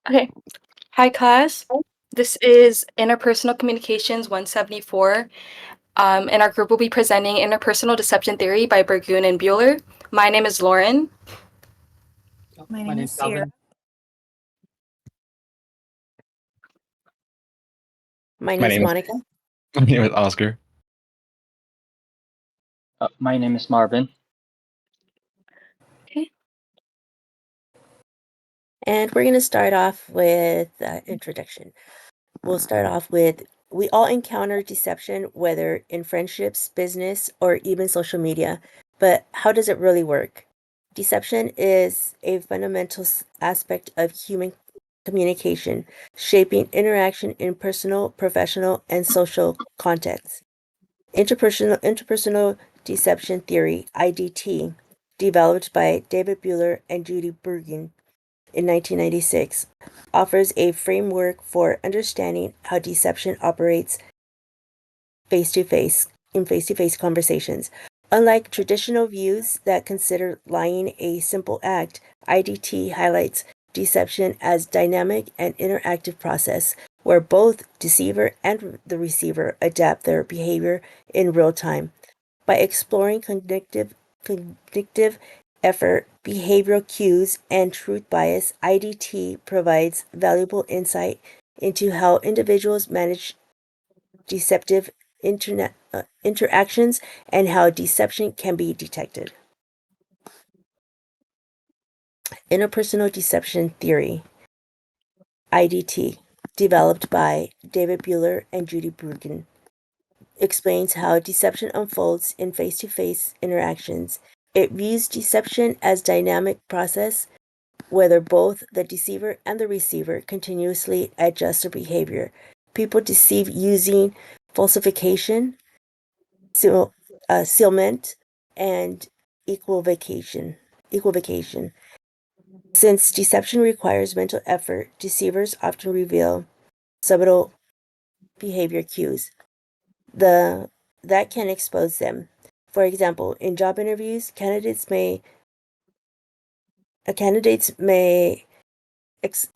Okay. Hi, class. This is Interpersonal Communications 174. And our group will be presenting Interpersonal Deception Theory by Burgoon and Bueller. My name is Lauren. My name is Sierra. My My name is name is- Monica. My name is Oscar. My name is Marvin. And we're going to start off with introduction. We'll start off with we all encounter deception, whether in friendships, business, or even social media. But how does it really work? Deception is a fundamental aspect of human communication, shaping interaction in personal, professional, and social contexts. Interpersonal deception theory, IDT, developed by David Bueller and Judy Burgoon in 1996, offers a framework for understanding how deception operates face-to-face conversations. Unlike traditional views that consider lying a simple act, IDT highlights deception as dynamic and interactive process where both deceiver and the receiver adapt their behavior in real time. By exploring cognitive effort, behavioral cues, and truth bias, IDT provides valuable insight into how individuals manage deceptive interactions and how deception can be detected. Interpersonal deception theory, IDT, developed by David Bueller and Judy Burgoon, explains how deception unfolds in face-to-face interactions. It views deception as dynamic process whether both the deceiver and the receiver continuously adjust their behavior. People deceive using falsification, sealment, and equivocation. Since deception requires mental effort, deceivers often reveal subtle behavior cues that can expose them. For example, in job interviews, candidates may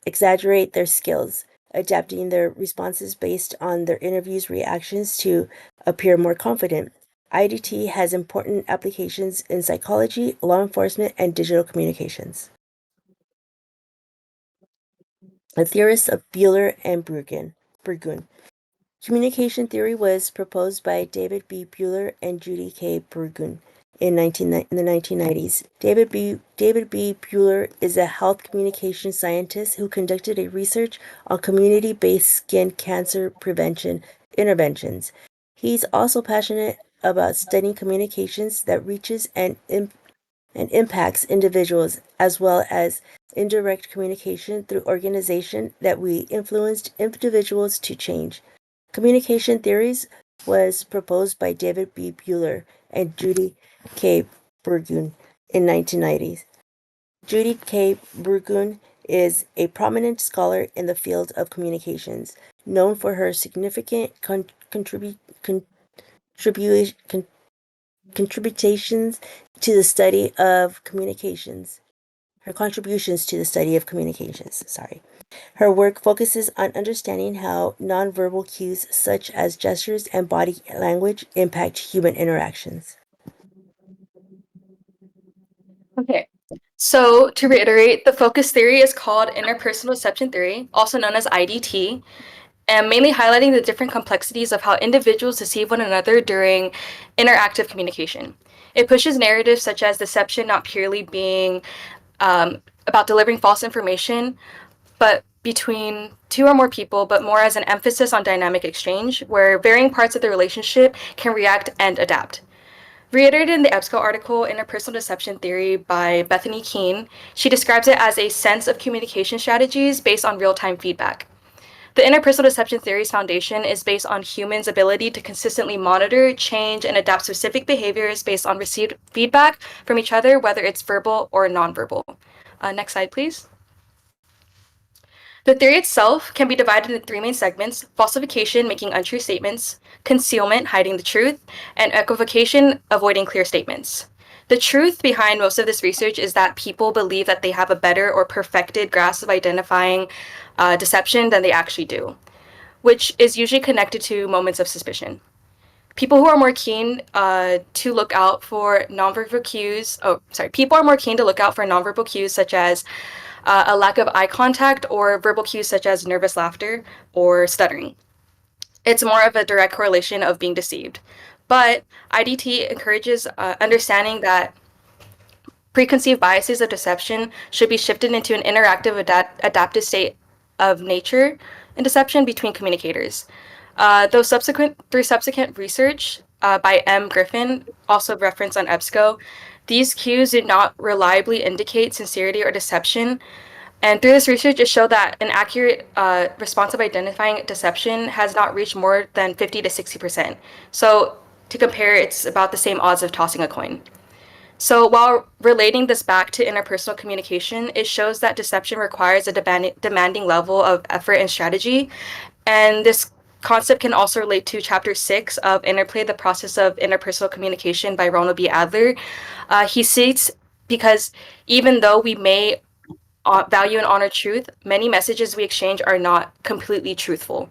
exaggerate their skills, adapting their responses based on their interview's reactions to appear more confident. IDT has important applications in psychology, law enforcement, and digital communications. The theorists of Bueller and Burgoon. Communication theory was proposed by David B. Bueller and Judy K. Burgoon in the 1990s. David B. Bueller is a health communication scientist who conducted a research on community-based skin cancer prevention interventions. He's also passionate about studying communications that reaches and impacts individuals, as well as indirect communication through organization that we influenced individuals to change. Communication theories was proposed by David B. Bueller and Judy K. Burgoon in 1990s. Judy K. Burgoon is a prominent scholar in the field of communications, known for her significant contributions to the study of communications. Her contributions to the study of communications, Her work focuses on understanding how nonverbal cues such as gestures and body language impact human interactions. Okay. So to reiterate, the focus theory is called Interpersonal Deception Theory, also known as IDT, and mainly highlighting the different complexities of how individuals deceive one another during interactive communication. It pushes narratives such as deception not purely being about delivering false information, but between two or more people, but more as an emphasis on dynamic exchange, where varying parts of the relationship can react and adapt. Reiterated in the EBSCO article Interpersonal Deception Theory by Bethany Keene, she describes it as a sense of communication strategies based on real-time feedback. The interpersonal deception theory's foundation is based on humans' ability to consistently monitor, change, and adapt specific behaviors based on received feedback from each other, whether it's verbal or nonverbal. Next slide, please. The theory itself can be divided into three main segments: falsification, making untrue statements; concealment, hiding the truth; and equivocation, avoiding clear statements. The truth behind most of this research is that people believe that they have a better or perfected grasp of identifying deception than they actually do, which is usually connected to moments of suspicion. People who are more keen to look out for nonverbal cues. People are more keen to look out for nonverbal cues such as a lack of eye contact or verbal cues such as nervous laughter or stuttering. It's more of a direct correlation of being deceived. But IDT encourages understanding that preconceived biases of deception should be shifted into an interactive adaptive state of nature in deception between communicators. Through subsequent research by M. Griffin, also referenced on EBSCO, these cues do not reliably indicate sincerity or deception. And through this research, it showed that an accurate response of identifying deception has not reached more than 50 to 60%. So to compare, it's about the same odds of tossing a coin. So while relating this back to interpersonal communication, it shows that deception requires a demanding level of effort and strategy. And this concept can also relate to Chapter 6 of Interplay, the Process of Interpersonal Communication by Ronald B. Adler. He states, because even though we may value and honor truth, many messages we exchange are not completely truthful.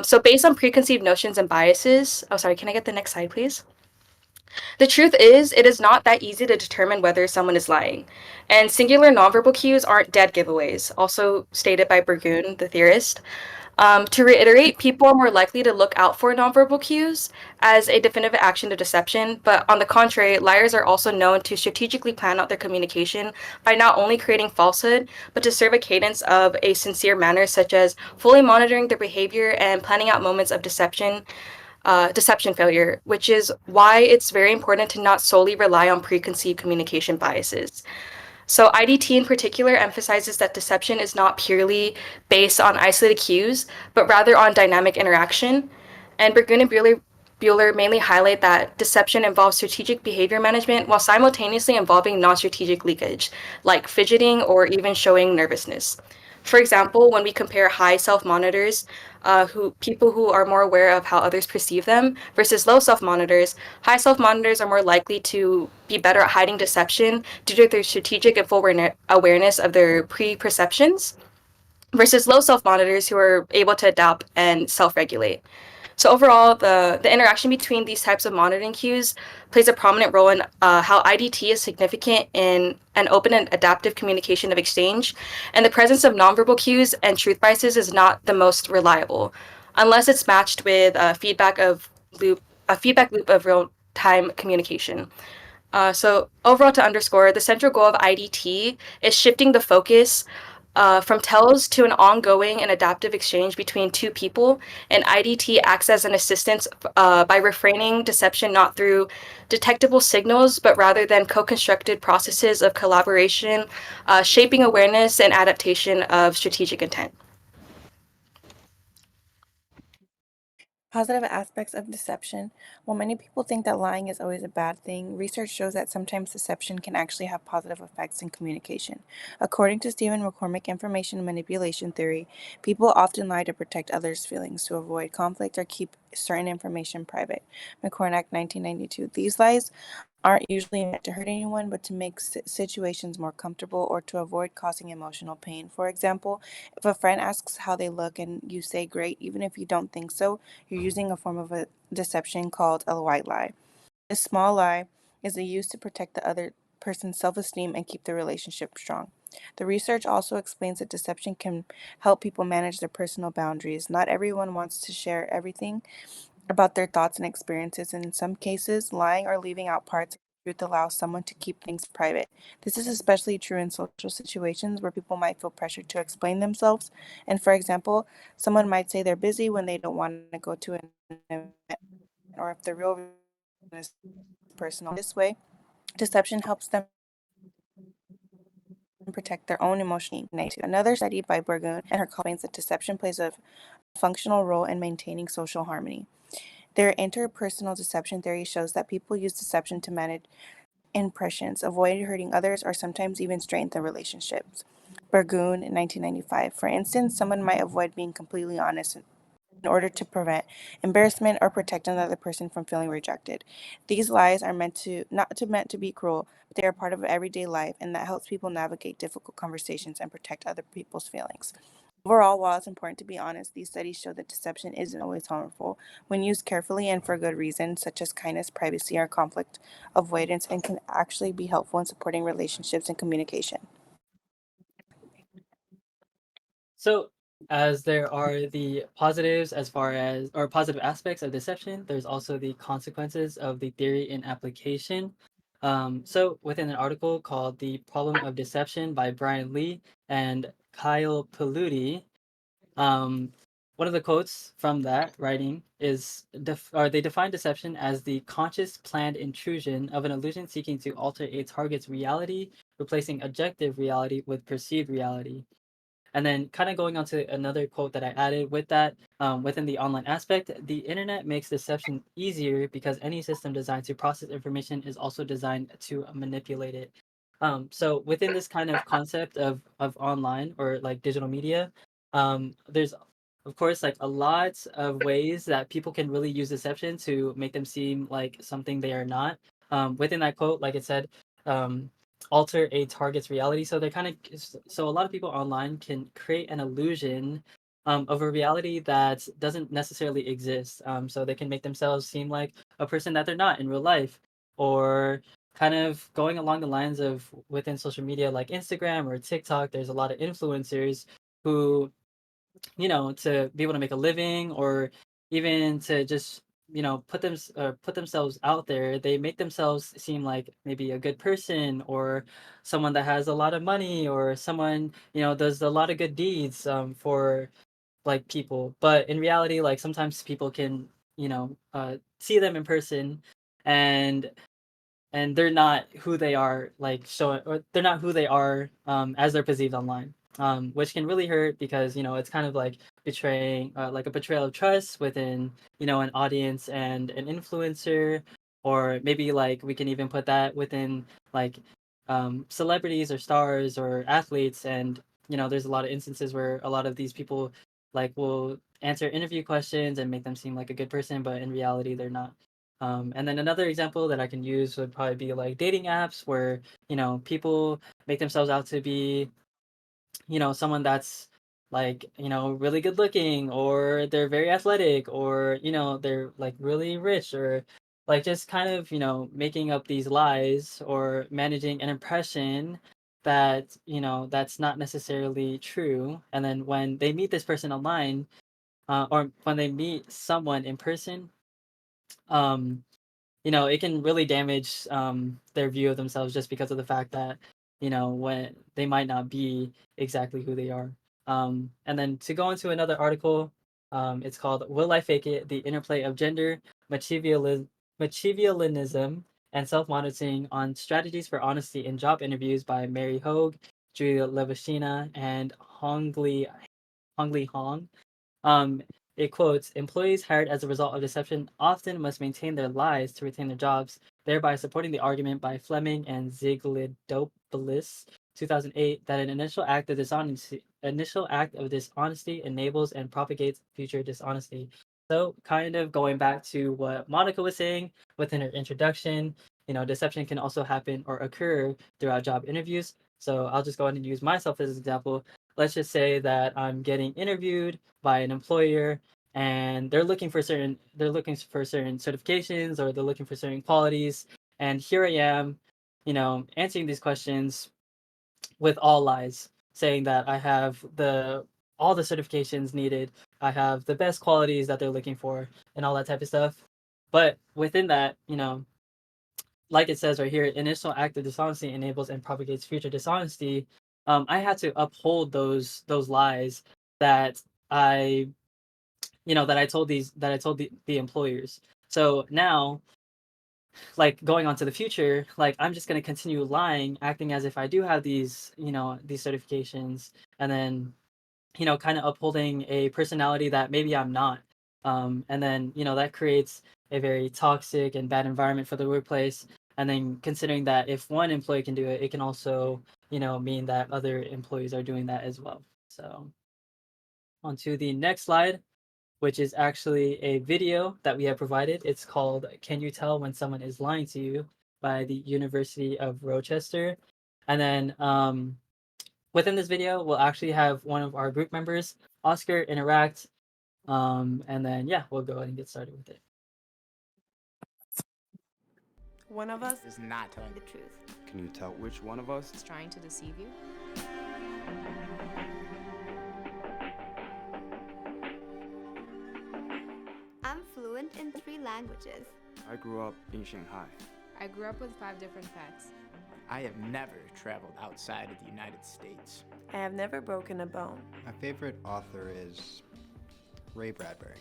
So based on preconceived notions and biases, can I get the next slide, please? The truth is, it is not that easy to determine whether someone is lying. And singular nonverbal cues aren't dead giveaways, also stated by Burgoon, the theorist. To reiterate, people are more likely to look out for nonverbal cues as a definitive action of deception, but on the contrary, liars are also known to strategically plan out their communication by not only creating falsehood, but to serve a cadence of a sincere manner, such as fully monitoring their behavior and planning out moments of deception failure, which is why it's very important to not solely rely on preconceived communication biases. So IDT in particular emphasizes that deception is not purely based on isolated cues, but rather on dynamic interaction. And Burgoon and Buehler mainly highlight that deception involves strategic behavior management while simultaneously involving non-strategic leakage, like fidgeting or even showing nervousness. For example, when we compare high self-monitors, people who are more aware of how others perceive them, versus low self-monitors, high self-monitors are more likely to be better at hiding deception due to their strategic and full awareness of their pre-perceptions, versus low self-monitors who are able to adapt and self-regulate. So overall, the interaction between these types of monitoring cues plays a prominent role in how IDT is significant in an open and adaptive communication of exchange, and the presence of nonverbal cues and truth biases is not the most reliable, unless it's matched with a feedback loop of real-time communication. So overall, to underscore, the central goal of IDT is shifting the focus from tells to an ongoing and adaptive exchange between two people, and IDT acts as an assistance by refraining deception not through detectable signals, but rather than co-constructed processes of collaboration, shaping awareness and adaptation of strategic intent. Positive aspects of deception. While many people think that lying is always a bad thing, research shows that sometimes deception can actually have positive effects in communication. According to Stephen McCormick information manipulation theory, people often lie to protect others' feelings, to avoid conflict, or keep certain information private. McCormack, 1992. These lies aren't usually meant to hurt anyone, but to make situations more comfortable or to avoid causing emotional pain. For example, if a friend asks how they look and you say great, even if you don't think so, you're using a form of a deception called a white lie. This small lie is used to protect the other person's self-esteem and keep the relationship strong. The research also explains that deception can help people manage their personal boundaries. Not everyone wants to share everything about their thoughts and experiences, and in some cases, lying or leaving out parts of the truth allows someone to keep things private. This is especially true in social situations where people might feel pressured to explain themselves. And for example, someone might say they're busy when they don't want to go to an event, or if the real reason is personal. This way, deception helps them protect their own emotional needs. Another study by Burgoon and her colleagues explains that deception plays a functional role in maintaining social harmony. Their interpersonal deception theory shows that people use deception to manage impressions, avoid hurting others, or sometimes even strengthen relationships. Burgoon, 1995. For instance, someone might avoid being completely honest in order to prevent embarrassment or protect another person from feeling rejected. These lies are meant to be cruel, but they are part of everyday life, and that helps people navigate difficult conversations and protect other people's feelings. Overall, while it's important to be honest, these studies show that deception isn't always harmful when used carefully and for good reasons, such as kindness, privacy, or conflict avoidance, and can actually be helpful in supporting relationships and communication. So, as there are the positives as far as or positive aspects of deception, there's also the consequences of the theory in application. So, within an article called "The Problem of Deception" by Brian Lee and Kyle Paludi, um, one of the quotes from that writing is, they define deception as the conscious, planned intrusion of an illusion seeking to alter a target's reality, replacing objective reality with perceived reality. And then, kind of going on to another quote that I added with that, within the online aspect, the internet makes deception easier because any system designed to process information is also designed to manipulate it. So within this kind of concept of online or like digital media, there's of course like a lot of ways that people can really use deception to make them seem like something they are not. Within that quote, like it said, um, alter a target's reality. So they're kind of so a lot of people online can create an illusion of a reality that doesn't necessarily exist. So they can make themselves seem like a person that they're not in real life, or kind of going along the lines of within social media like Instagram or TikTok. There's a lot of influencers who, to be able to make a living, or even to just, put themselves out there. They make themselves seem like maybe a good person, or someone that has a lot of money, or someone, does a lot of good deeds for like people. But in reality, like sometimes people can, see them in person, and they're not who they are, like showing, or they're not who they are as they're perceived online, which can really hurt because it's kind of like betraying, like a betrayal of trust within an audience and an influencer. Or maybe like we can even put that within like celebrities or stars or athletes. And there's a lot of instances where a lot of these people like will answer interview questions and make them seem like a good person, but in reality they're not. And then another example that I can use would probably be like dating apps where, people make themselves out to be, someone that's like, really good looking, or they're very athletic, or, they're like really rich, or like just kind of, making up these lies or managing an impression that, that's not necessarily true. And then when they meet this person online, or when they meet someone in person, um, it can really damage their view of themselves just because of the fact that, when they might not be exactly who they are. And then to go into another article, it's called "Will I Fake It? The Interplay of Gender, Machiavellianism, and Self-Monitoring on Strategies for Honesty in Job Interviews" by Mary Hogue, Julia Levashina, and Hongli Hong. Um, it quotes, "Employees hired as a result of deception often must maintain their lies to retain their jobs, thereby supporting the argument by Fleming and Ziglidopoulos, 2008, that an initial act of dishonesty enables and propagates future dishonesty." So, kind of going back to what Monica was saying within her introduction, deception can also happen or occur throughout job interviews. So, I'll just go ahead and use myself as an example. Let's just say that I'm getting interviewed by an employer, and they're looking for certain certifications, or they're looking for certain qualities. And here I am, answering these questions with all lies, saying that I have all the certifications needed, I have the best qualities that they're looking for, and all that type of stuff. But within that, like it says right here, initial act of dishonesty enables and propagates future dishonesty. I had to uphold those lies that I that I told the employers. So now, like going on to the future, like I'm just gonna continue lying, acting as if I do have these certifications, and then kind of upholding a personality that maybe I'm not. And then that creates a very toxic and bad environment for the workplace. And then considering that if one employee can do it, it can also mean that other employees are doing that as well. So on to the next slide. which is actually a video that we have provided. It's called "Can You Tell When Someone Is Lying to You" by the University of Rochester. And then within this video, we'll actually have one of our group members, Oscar, interact. And then yeah, we'll go ahead and get started with it. One of us is not telling the truth. Can you tell which one of us? Is trying to deceive you. I'm fluent in 3 languages. I grew up in Shanghai. I grew up with 5 different pets. I have never traveled outside of the United States. I have never broken a bone. My favorite author is Ray Bradbury.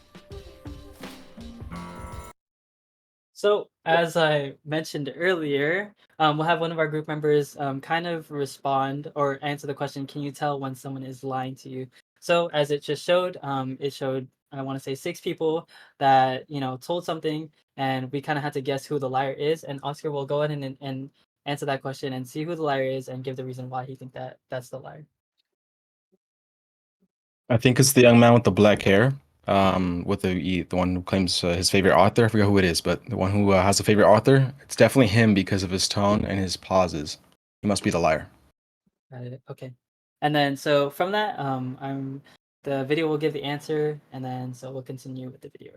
So, as I mentioned earlier, we'll have one of our group members kind of respond or answer the question, can you tell when someone is lying to you? So, as it just showed, I want to say 6 people that, told something, and we kind of had to guess who the liar is. And Oscar will go ahead and answer that question and see who the liar is and give the reason why he think that that's the liar. I think it's the young man with the black hair. With the one who claims his favorite author. I forget who it is, but the one who has a favorite author. It's definitely him because of his tone and his pauses. He must be the liar. Got it. Okay. And then so from that, the video will give the answer, and then so we'll continue with the video.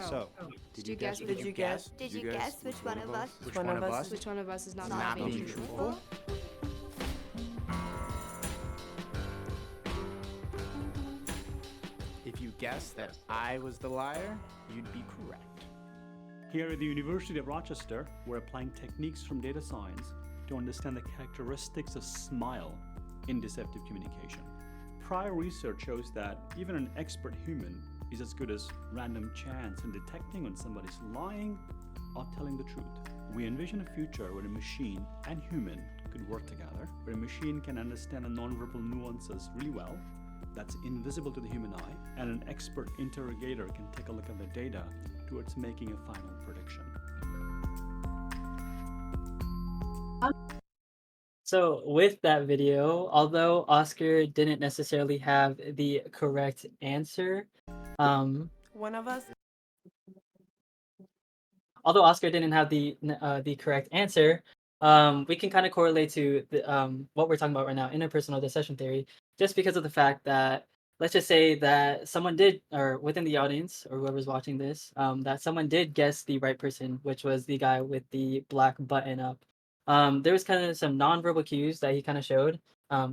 So, Did you guess? Did you guess? Did you guess which one of us? Which one of us Which one of us is not Not being being truthful? If you guessed that I was the liar, you'd be correct. Here at the University of Rochester, we're applying techniques from data science to understand the characteristics of smile in deceptive communication. Prior research shows that even an expert human is as good as random chance in detecting when somebody's lying or telling the truth. We envision a future where a machine and human could work together, where a machine can understand the nonverbal nuances really well, that's invisible to the human eye, and an expert interrogator can take a look at the data towards making a final prediction. So with that video, although Oscar didn't necessarily have the correct answer, One of us although Oscar didn't have the correct answer, we can kind of correlate to what we're talking about right now, interpersonal deception theory, just because of the fact that let's just say that someone did, or within the audience or whoever's watching this, that someone did guess the right person, which was the guy with the black button up. There was kind of some nonverbal cues that he kind of showed.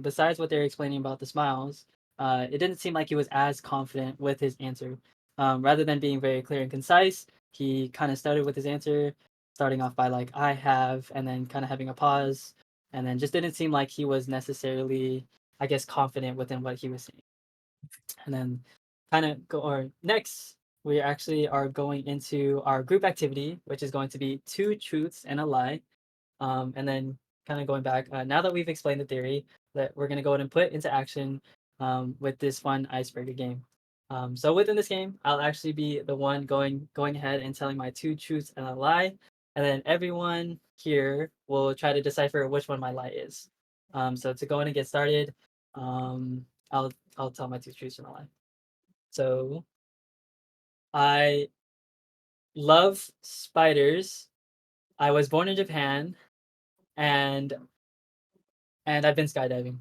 Besides what they're explaining about the smiles, it didn't seem like he was as confident with his answer. Rather than being very clear and concise, he kind of started with his answer, starting off by like, I have, and then kind of having a pause, and then just didn't seem like he was necessarily, I guess, confident within what he was saying. And then kind of next, we actually are going into our group activity, which is going to be 2 truths and a lie. And then kind of going back, now that we've explained the theory, that we're going to go ahead and put into action with this fun icebreaker game. So within this game, I'll actually be the one going ahead and telling my 2 truths and a lie, and then everyone here will try to decipher which one my lie is. So to go in and get started, I'll tell my 2 truths and a lie. So I love spiders. I was born in Japan, and I've been skydiving.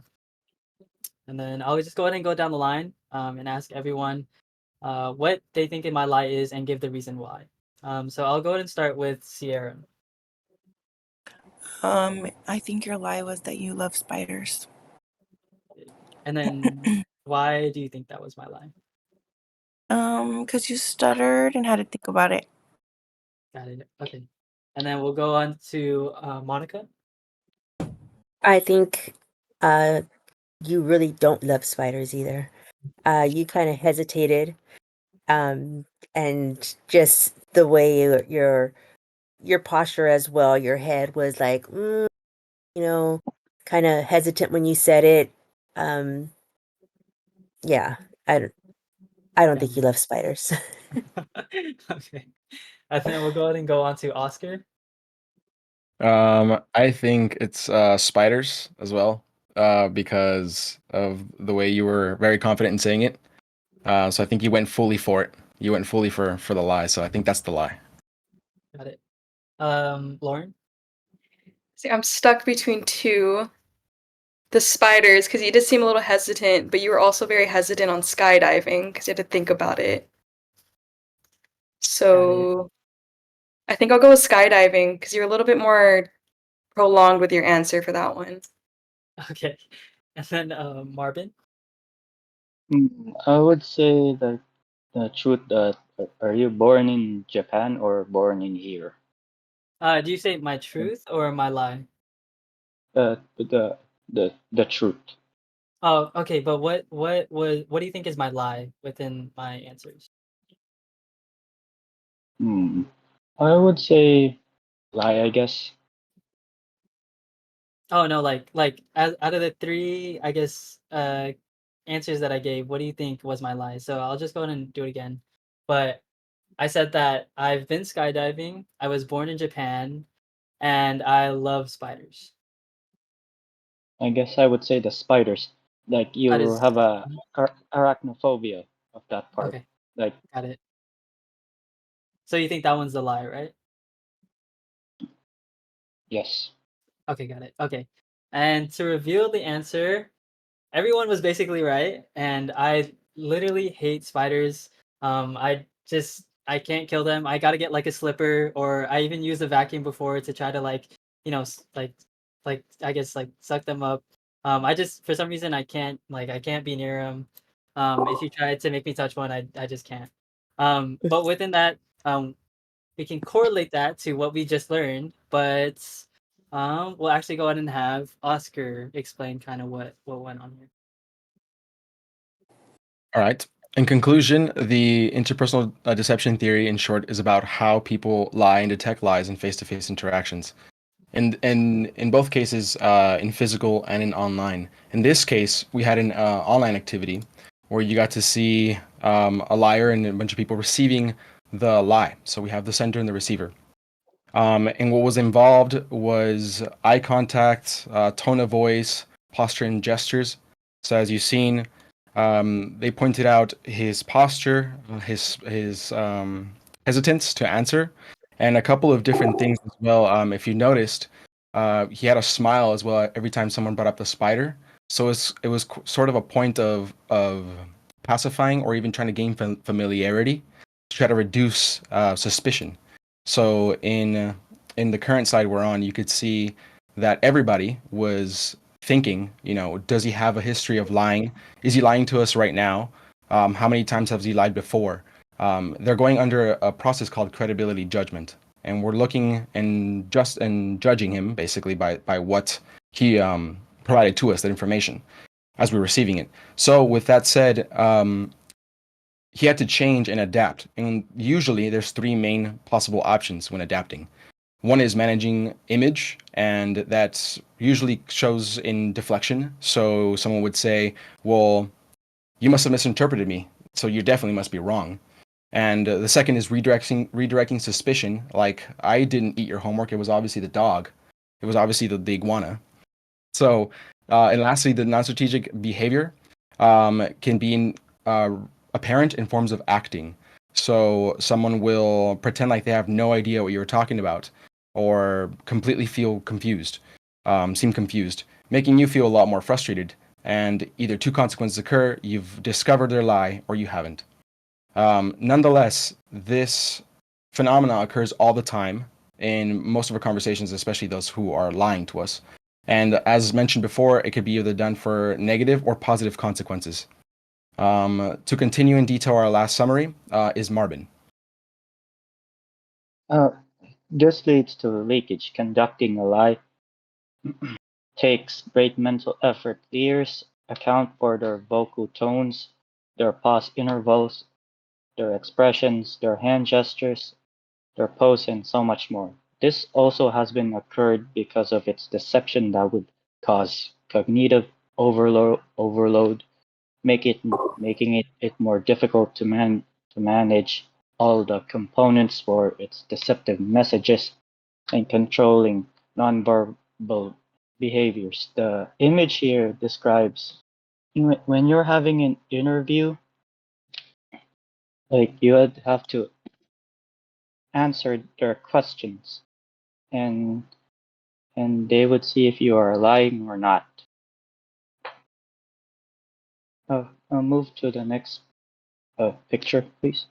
And then I'll just go ahead and go down the line and ask everyone what they think my lie is and give the reason why. So I'll go ahead and start with Sierra. I think your lie was that you love spiders. And then why do you think that was my lie? Because you stuttered and had to think about it. Got it. Okay. And then we'll go on to Monica. I think you really don't love spiders either. You kind of hesitated, and just the way your posture as well, your head was like, kind of hesitant when you said it. Yeah, I don't think you love spiders. Okay. And then we'll go ahead and go on to Oscar. I think it's spiders as well. because of the way you were very confident in saying it. So I think you went fully for it. You went fully for the lie. So I think that's the lie. Got it. Lauren? See, I'm stuck between two. The spiders, because you did seem a little hesitant, but you were also very hesitant on skydiving because you had to think about it. So I think I'll go with skydiving because you're a little bit more prolonged with your answer for that one. Okay. And then Marvin? I would say that the truth that are you born in Japan or born in here? Do you say my truth or my lie? The truth. Oh, okay, but what do you think is my lie within my answers? I would say lie, I guess. Oh no, like out of the three, I guess, answers that I gave, what do you think was my lie? So I'll just go ahead and do it again. But I said that I've been skydiving, I was born in Japan, and I love spiders. I guess I would say the spiders. Like That you is have a arachnophobia of that part. okay, Like got it. So you think that one's the lie, right? yes. Okay, got it. Okay. And to reveal the answer, everyone was basically right, and I literally hate spiders. I can't kill them. I gotta get like a slipper, or I even used a vacuum before to try to like, like I guess like suck them up. I just for some reason I can't be near them. If you try to make me touch one, I just can't. But within that, we can correlate that to what we just learned, but we'll actually go ahead and have Oscar explain kind of what went on here. All right. In conclusion, the interpersonal deception theory, in short, is about how people lie and detect lies in face-to-face interactions. And in both cases, in physical and in online. In this case, we had an online activity where you got to see a liar and a bunch of people receiving the lie. So we have the sender and the receiver. And what was involved was eye contact, tone of voice, posture, and gestures. So as you've seen, they pointed out his posture, his hesitance to answer, and a couple of different things as well. If you noticed, he had a smile as well every time someone brought up the spider. So it was sort of a point of pacifying or even trying to gain familiarity to try to reduce suspicion. So in the current side we're on, you could see that everybody was thinking, does he have a history of lying? Is he lying to us right now? How many times has he lied before? They're going under a process called credibility judgment, and we're looking and judging him basically by what he provided to us, that information, as we're receiving it. So with that said, he had to change and adapt. And usually there's three main possible options when adapting. One is managing image, and that usually shows in deflection. So someone would say, well, you must have misinterpreted me, so you definitely must be wrong. And the second is redirecting suspicion, like, I didn't eat your homework, it was obviously the dog. It was obviously the iguana. So, and lastly, the non-strategic behavior can be apparent in forms of acting. So someone will pretend like they have no idea what you were talking about, or completely feel confused, seem confused, making you feel a lot more frustrated. And either two consequences occur: you've discovered their lie, or you haven't. Nonetheless, this phenomena occurs all the time in most of our conversations, especially those who are lying to us. And as mentioned before, it could be either done for negative or positive consequences. To continue in detail, our last summary is Marvin. This leads to leakage. Conducting a lie takes great mental effort. Leaders account for their vocal tones, their pause intervals, their expressions, their hand gestures, their pose, and so much more. This also has been occurred because of its deception that would cause cognitive overload, making it more difficult to manage all the components for its deceptive messages and controlling nonverbal behaviors. The image here describes when you're having an interview, like you would have to answer their questions, and they would see if you are lying or not. I'll move to the next picture, please.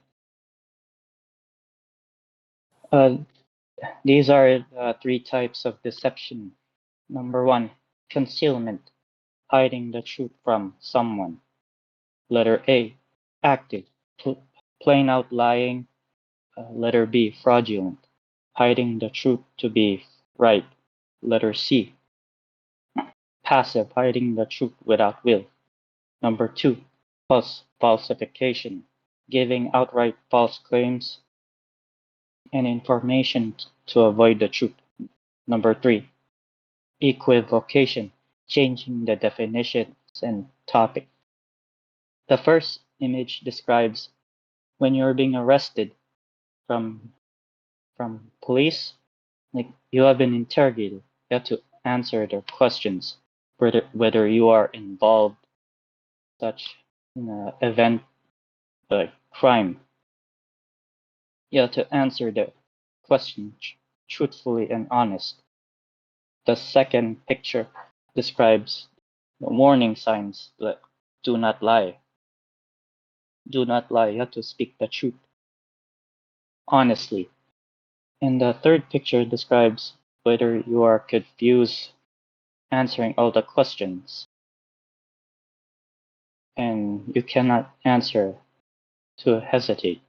These are three types of deception. Number one, concealment, hiding the truth from someone. Letter A, active, plain out lying. Letter B, fraudulent, hiding the truth to be right. Letter C, passive, hiding the truth without will. Number two, falsification, giving outright false claims and information to avoid the truth. Number three, equivocation, changing the definitions and topic. The first image describes when you're being arrested from police, like you have been interrogated. You have to answer their questions, whether you are involved such in an event like crime. You have to answer the question truthfully and honest. The second picture describes the warning signs that do not lie. Do not lie. You have to speak the truth honestly. And the third picture describes whether you are confused answering all the questions and you cannot answer to hesitate.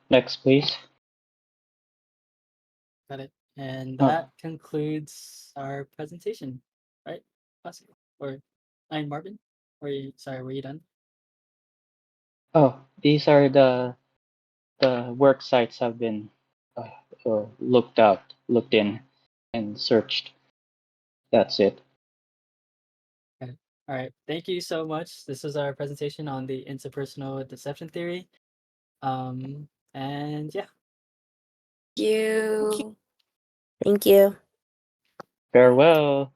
Next, please. Got it. And Oh. that concludes our presentation, right? Oscar? Or Marvin? Were you done? Oh, these are the work sites have been looked in, and searched. That's it. Okay. All right. Thank you so much. This is our presentation on the interpersonal deception theory. And yeah. You. Thank you. Farewell.